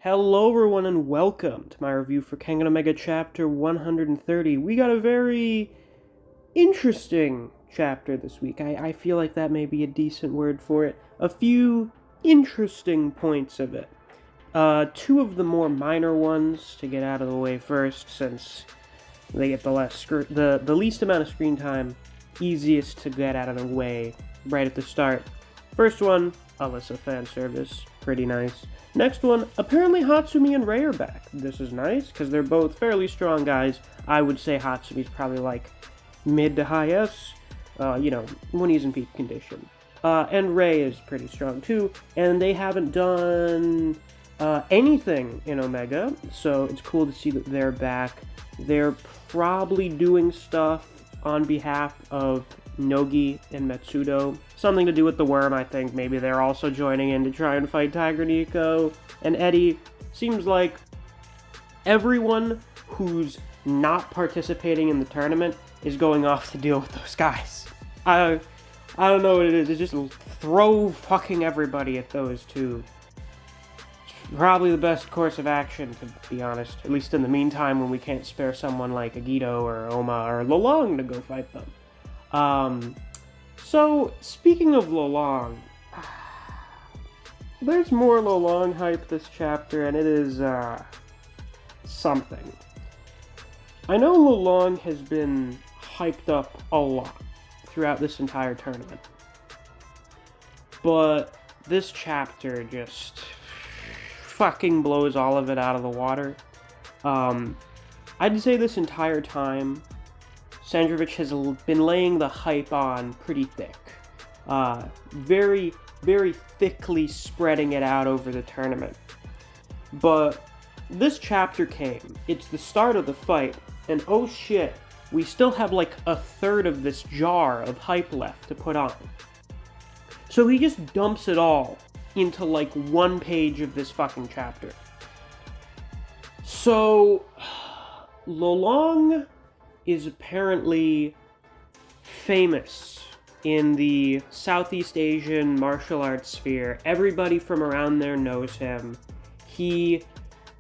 Hello everyone and welcome to my review for Kengan Omega Chapter 130. We got a very interesting chapter this week. I feel like that may be a decent word for it. A few interesting points of it. Two of the more minor ones to get out of the way first, since they get the least amount of screen time, easiest to get out of the way right at the start. First one, Alyssa fan service, pretty nice. Next one, apparently Hatsumi and Rei are back. This is nice, because they're both fairly strong guys. I would say Hatsumi's probably like mid to high S, when he's in peak condition. And Rei is pretty strong too, and they haven't done anything in Omega, so it's cool to see that they're back. They're probably doing stuff on behalf of Nogi and Metsudo. Something to do with the worm, I think. Maybe they're also joining in to try and fight Tiger Nico and Eddie. Seems like everyone who's not participating in the tournament is going off to deal with those guys. I don't know what it is. It's just throw fucking everybody at those two. It's probably the best course of action, to be honest. At least in the meantime, when we can't spare someone like Agito or Oma or Lolong to go fight them. So, speaking of Lolong, there's more Lolong hype this chapter, and it is, something. I know Lolong has been hyped up a lot throughout this entire tournament, but this chapter just fucking blows all of it out of the water. I'd say this entire time, Sandrovich has been laying the hype on pretty thick. Very, very thickly spreading it out over the tournament. But this chapter came. It's the start of the fight, and oh shit, we still have like a third of this jar of hype left to put on. So he just dumps it all into like one page of this fucking chapter. So, Lolong is apparently famous in the Southeast Asian martial arts sphere. Everybody from around there knows him. He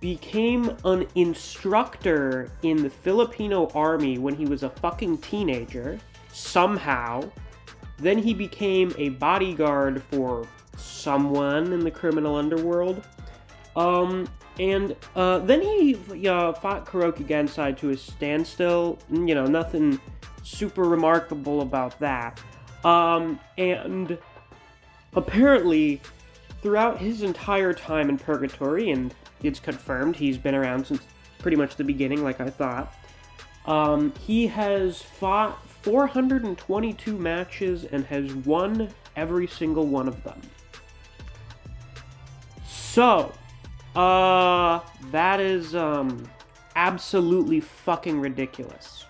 became an instructor in the Filipino army when he was a fucking teenager, somehow. Then he became a bodyguard for someone in the criminal underworld. Then he fought Kuroki Gensai to a standstill. Nothing super remarkable about that. And apparently, throughout his entire time in Purgatory, and it's confirmed he's been around since pretty much the beginning, like I thought, he has fought 422 matches and has won every single one of them. So, that is, absolutely fucking ridiculous.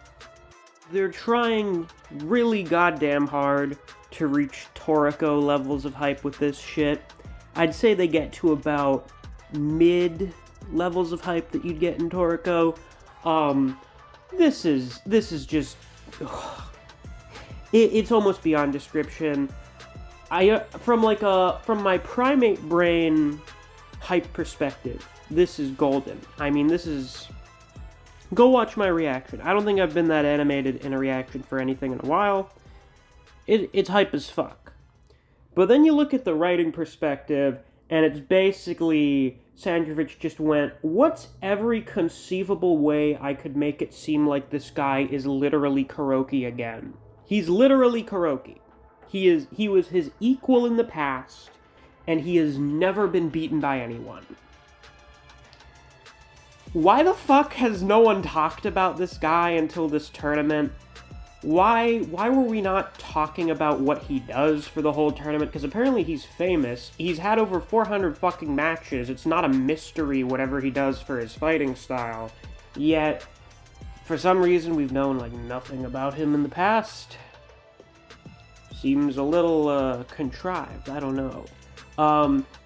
They're trying really goddamn hard to reach Toriko levels of hype with this shit. I'd say they get to about mid levels of hype that you'd get in Toriko. This is just, it's almost beyond description. From my primate brain hype perspective, this is golden. I mean, go watch my reaction. I don't think I've been that animated in a reaction for anything in a while. It's hype as fuck. But then you look at the writing perspective, and it's basically Sandrovich just went, what's every conceivable way I could make it seem like this guy is literally Kuroki again? He's literally Kuroki. He was his equal in the past, and he has never been beaten by anyone. Why the fuck has no one talked about this guy until this tournament? Why were we not talking about what he does for the whole tournament? Because apparently he's famous. He's had over 400 fucking matches. It's not a mystery whatever he does for his fighting style. Yet, for some reason, we've known like nothing about him in the past. Seems a little contrived. I don't know.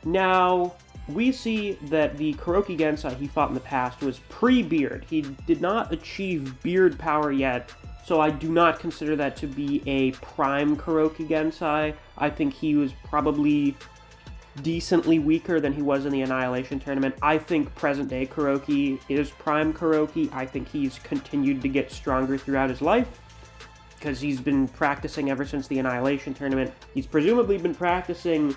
Now, we see that the Kuroki Gensai he fought in the past was pre-beard. He did not achieve beard power yet, so I do not consider that to be a prime Kuroki Gensai. I think he was probably decently weaker than he was in the Annihilation Tournament. I think present-day Kuroki is prime Kuroki. I think he's continued to get stronger throughout his life, because he's been practicing ever since the Annihilation Tournament. He's presumably been practicing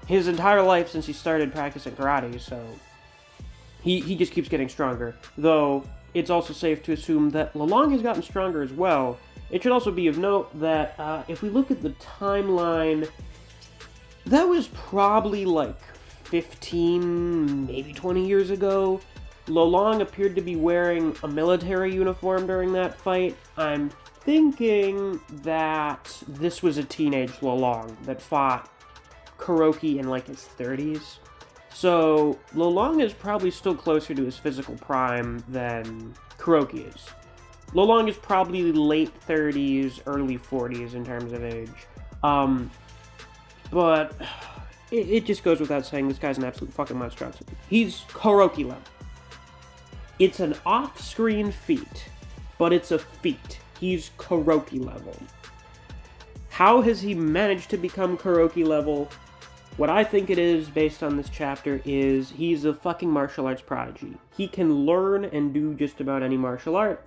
his entire life since he started practicing karate, so he just keeps getting stronger. Though, it's also safe to assume that Lolong has gotten stronger as well. It should also be of note that if we look at the timeline, that was probably like 15, maybe 20 years ago. Lolong appeared to be wearing a military uniform during that fight. I'm thinking that this was a teenage Lolong that fought Kuroki in like his 30s. So Lolong is probably still closer to his physical prime than Kuroki is. Lolong is probably late 30s, early 40s in terms of age. But it just goes without saying, this guy's an absolute fucking monstrosity. He's Kuroki level. It's an off-screen feat, but it's a feat. He's Kuroki level. How has he managed to become Kuroki level? What I think it is, based on this chapter, is he's a fucking martial arts prodigy. He can learn and do just about any martial art.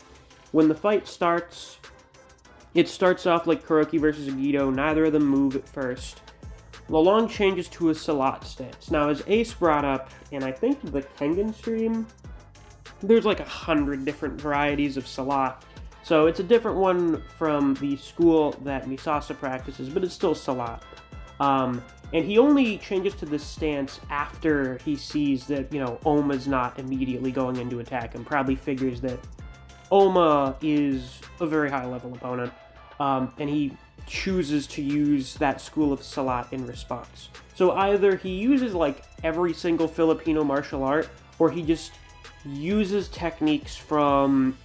When the fight starts, it starts off like Kuroki versus Agido. Neither of them move at first. Lolong changes to a Salat stance. Now, as Ace brought up, and I think the Kengan stream, there's like 100 different varieties of Salat. So it's a different one from the school that Misasa practices, but it's still Salat. And he only changes to this stance after he sees that, Oma's not immediately going in to attack him. Probably figures that Oma is a very high-level opponent, and he chooses to use that school of Salat in response. So either he uses, like, every single Filipino martial art, or he just uses techniques from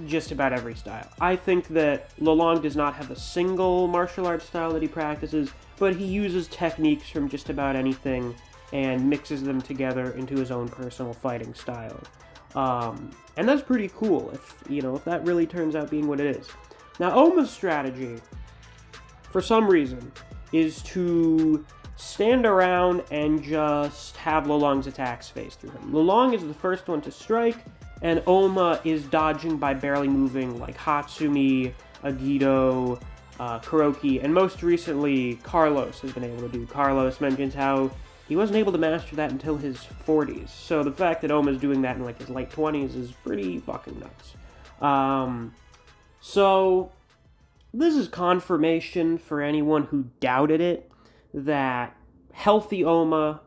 just about every style. I think that Lolong does not have a single martial arts style that he practices, but he uses techniques from just about anything and mixes them together into his own personal fighting style. And that's pretty cool if that really turns out being what it is. Now, Oma's strategy, for some reason, is to stand around and just have Lolong's attacks phase through him. Lolong is the first one to strike, and Oma is dodging by barely moving, like Hatsumi, Agido, Kuroki, and most recently, Carlos has been able to do. Carlos mentions how he wasn't able to master that until his 40s, so the fact that Oma's doing that in like his late 20s is pretty fucking nuts. So this is confirmation for anyone who doubted it that healthy Oma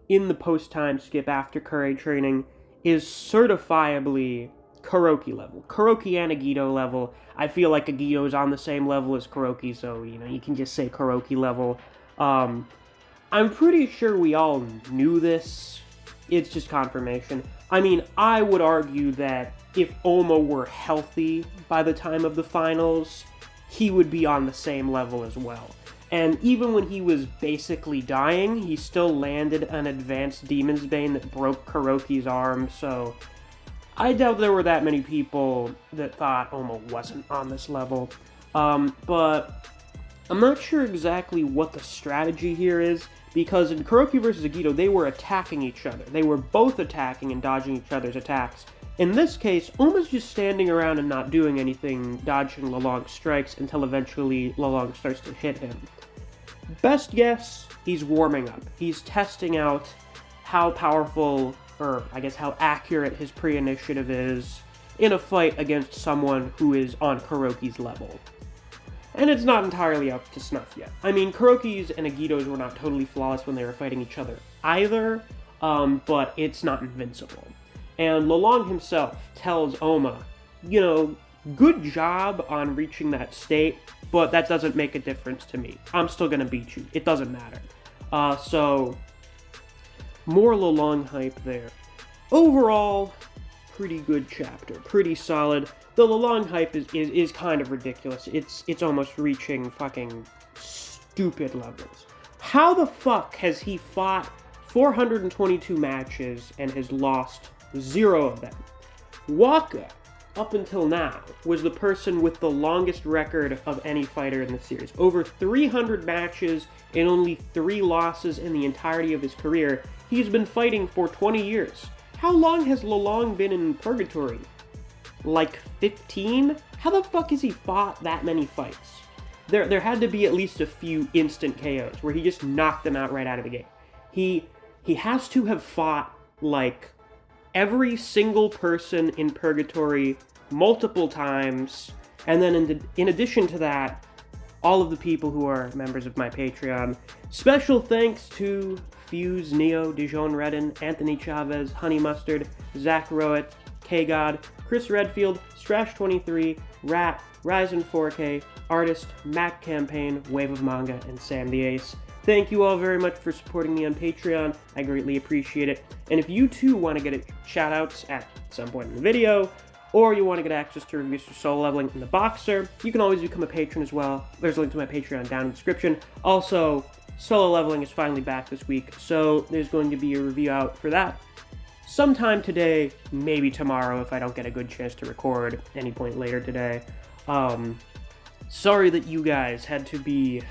in the post-time skip after Kure training is certifiably Kuroki level. Kuroki and Agido level. I feel like Agido is on the same level as Kuroki, so, you can just say Kuroki level. I'm pretty sure we all knew this. It's just confirmation. I mean, I would argue that if Oma were healthy by the time of the finals, he would be on the same level as well. And even when he was basically dying, he still landed an advanced Demon's Bane that broke Kuroki's arm, so I doubt there were that many people that thought Oma wasn't on this level. But I'm not sure exactly what the strategy here is, because in Kuroki vs. Agido, they were attacking each other. They were both attacking and dodging each other's attacks. In this case, Oma's just standing around and not doing anything, dodging Lolong's strikes until eventually Lolong starts to hit him. Best guess, he's warming up. He's testing out how powerful, or I guess how accurate his pre-initiative is in a fight against someone who is on Kuroki's level. And it's not entirely up to snuff yet. I mean, Kuroki's and Agido's were not totally flawless when they were fighting each other either, but it's not invincible. And Lolong himself tells Oma, good job on reaching that state, but that doesn't make a difference to me. I'm still gonna beat you. It doesn't matter. So, more Lolong hype there. Overall, pretty good chapter. Pretty solid. The Lolong hype is kind of ridiculous. It's almost reaching fucking stupid levels. How the fuck has he fought 422 matches and has lost 0 of them? Waka, up until now, was the person with the longest record of any fighter in the series. Over 300 matches and only 3 losses in the entirety of his career. He's been fighting for 20 years. How long has Lolong been in purgatory? Like 15? How the fuck has he fought that many fights? There had to be at least a few instant KOs where he just knocked them out right out of the gate. He has to have fought, like, every single person in purgatory multiple times, and then in addition to that, all of the people who are members of my Patreon. Special thanks to Fuse, Neo, Dijon Redden, Anthony Chavez, Honey Mustard, Zach Rowett, K-God, Chris Redfield, Strash23, Rat, Ryzen 4K, Artist, Mac Campaign, Wave of Manga, and Sam the Ace. Thank you all very much for supporting me on Patreon. I greatly appreciate it. And if you too want to get shout-outs at some point in the video, or you want to get access to reviews for Solo Leveling and the Boxer, you can always become a patron as well. There's a link to my Patreon down in the description. Also, Solo Leveling is finally back this week, so there's going to be a review out for that sometime today, maybe tomorrow if I don't get a good chance to record any point later today. Sorry that you guys had to be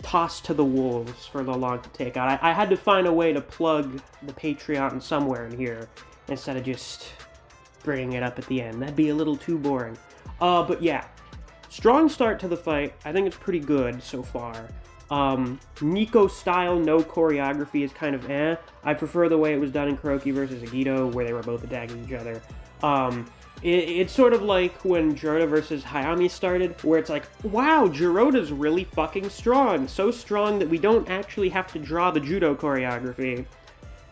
tossed to the wolves for Lolong to take out. I had to find a way to plug the Patreon somewhere in here instead of just bringing it up at the end. That'd be a little too boring. But yeah, strong start to the fight. I think it's pretty good so far. Nico style, no choreography is kind of eh. I prefer the way it was done in Kuroki versus Agito, where they were both attacking each other. It's sort of like when Jirota versus Hayami started, where it's like, wow, Jirota's really fucking strong. So strong that we don't actually have to draw the judo choreography.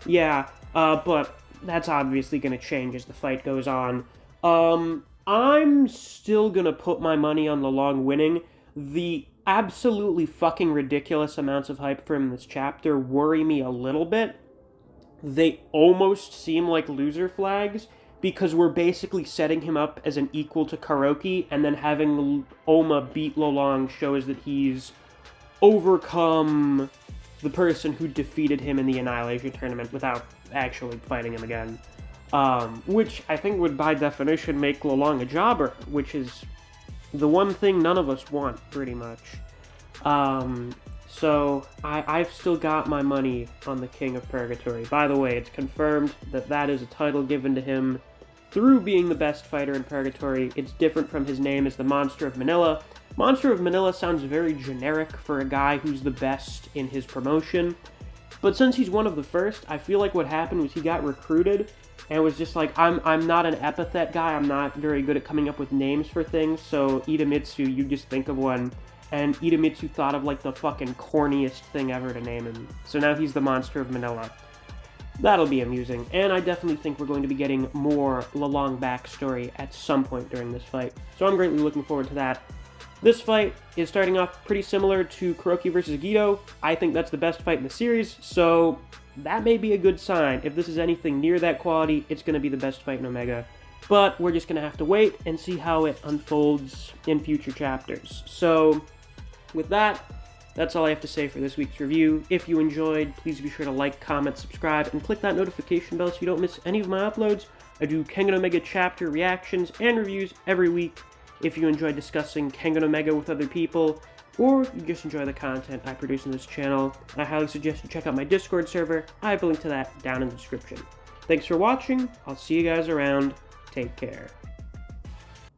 Yeah, but that's obviously going to change as the fight goes on. I'm still going to put my money on Lolong winning. The absolutely fucking ridiculous amounts of hype for him in this chapter worry me a little bit. They almost seem like loser flags, because we're basically setting him up as an equal to Kuroki, and then having Oma beat Lolong shows that he's overcome the person who defeated him in the Annihilation Tournament without actually fighting him again. Which I think would, by definition, make Lolong a jobber, which is the one thing none of us want, pretty much. So I've still got my money on the King of Purgatory. By the way, it's confirmed that that is a title given to him through being the best fighter in Purgatory. It's different from his name as the Monster of Manila. Monster of Manila sounds very generic for a guy who's the best in his promotion. But since he's one of the first, I feel like what happened was he got recruited and was just like, I'm not an epithet guy, I'm not very good at coming up with names for things, so Idemitsu, you just think of one. And Idemitsu thought of like the fucking corniest thing ever to name him. So now he's the Monster of Manila. That'll be amusing, and I definitely think we're going to be getting more Lolong backstory at some point during this fight. So I'm greatly looking forward to that. This fight is starting off pretty similar to Kuroki versus Agito. I think that's the best fight in the series, so that may be a good sign. If this is anything near that quality, it's going to be the best fight in Omega. But we're just going to have to wait and see how it unfolds in future chapters. So with that, that's all I have to say for this week's review. If you enjoyed, please be sure to like, comment, subscribe, and click that notification bell so you don't miss any of my uploads. I do Kengan Omega chapter reactions and reviews every week. If you enjoy discussing Kengan Omega with other people, or you just enjoy the content I produce on this channel, I highly suggest you check out my Discord server. I have a link to that down in the description. Thanks for watching. I'll see you guys around. Take care.